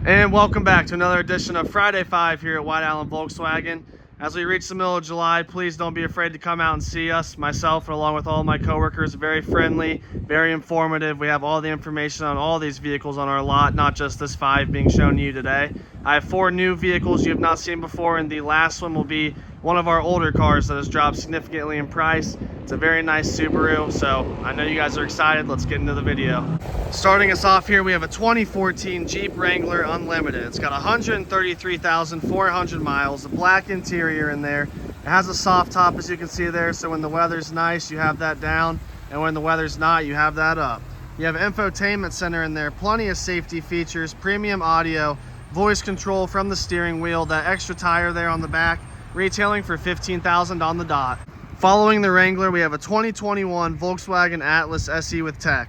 And welcome back to another edition of Friday 5 here at White Island Volkswagen. As we reach the middle of July, please don't be afraid to come out and see us. Myself, along with all of my coworkers, very friendly, very informative. We have all the information on all these vehicles on our lot, not just this 5 being shown to you today. I have 4 new vehicles you have not seen before, and the last one will be one of our older cars that has dropped significantly in price. It's a very nice Subaru, so I know you guys are excited. Let's get into the video. Starting us off here, we have a 2014 Jeep Wrangler Unlimited. It's got 133,400 miles, a black interior in there. It has a soft top, as you can see there, so when the weather's nice, you have that down, and when the weather's not, you have that up. You have an infotainment center in there, plenty of safety features, premium audio, voice control from the steering wheel, that extra tire there on the back, retailing for $15,000 on the dot. Following the Wrangler, we have a 2021 Volkswagen Atlas SE with tech.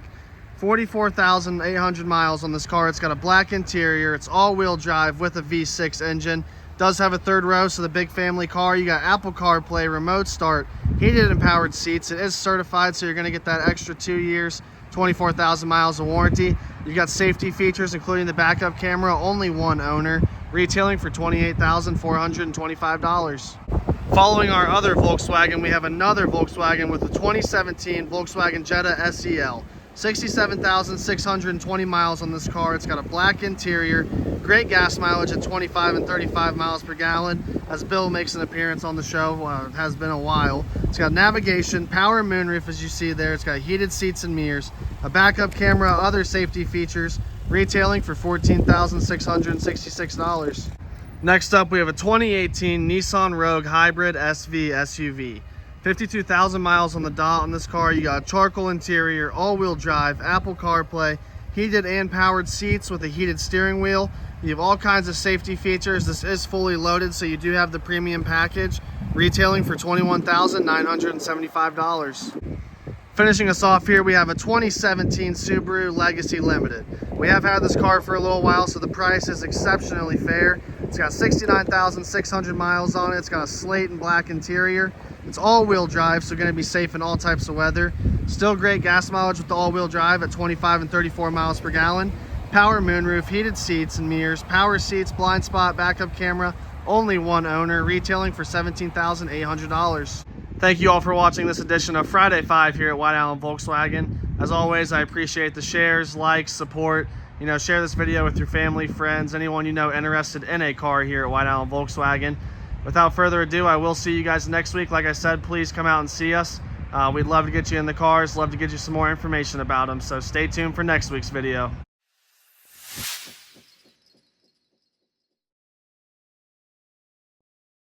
44,800 miles on this car. It's got a black interior. It's all-wheel drive with a V6 engine. Does have a third row, so the big family car. You got Apple CarPlay, remote start, heated and powered seats. It is certified, so you're going to get that extra 2 years, 24,000 miles of warranty. You've got safety features, including the backup camera, only one owner, retailing for $28,425. Following our other Volkswagen, we have another Volkswagen with a 2017 Volkswagen Jetta SEL. 67,620 miles on this car. It's got a black interior, great gas mileage at 25 and 35 miles per gallon. As Bill makes an appearance on the show, it has been a while. It's got navigation, power moonroof, as you see there. It's got heated seats and mirrors, a backup camera, other safety features, retailing for $14,666. Next up, we have a 2018 Nissan Rogue Hybrid SV SUV. 52,000 miles on the dot on this car. You got a charcoal interior, all-wheel drive, Apple CarPlay, heated and powered seats with a heated steering wheel. You have all kinds of safety features. This is fully loaded, so you do have the premium package, retailing for $21,975. Finishing us off here, we have a 2017 Subaru Legacy Limited. We have had this car for a little while, so the price is exceptionally fair. It's got 69,600 miles on it. It's got a slate and black interior. It's all-wheel drive, so going to be safe in all types of weather. Still great gas mileage with the all-wheel drive at 25 and 34 miles per gallon. Power moonroof, heated seats and mirrors, power seats, blind spot, backup camera, only one owner, retailing for $17,800. Thank you all for watching this edition of Friday 5 here at White Island Volkswagen. As always, I appreciate the shares, likes, support. Share this video with your family, friends, anyone you know interested in a car here at White Island Volkswagen. Without further ado, I will see you guys next week. Like I said, please come out and see us. We'd love to get you in the cars, love to get you some more information about them. So stay tuned for next week's video.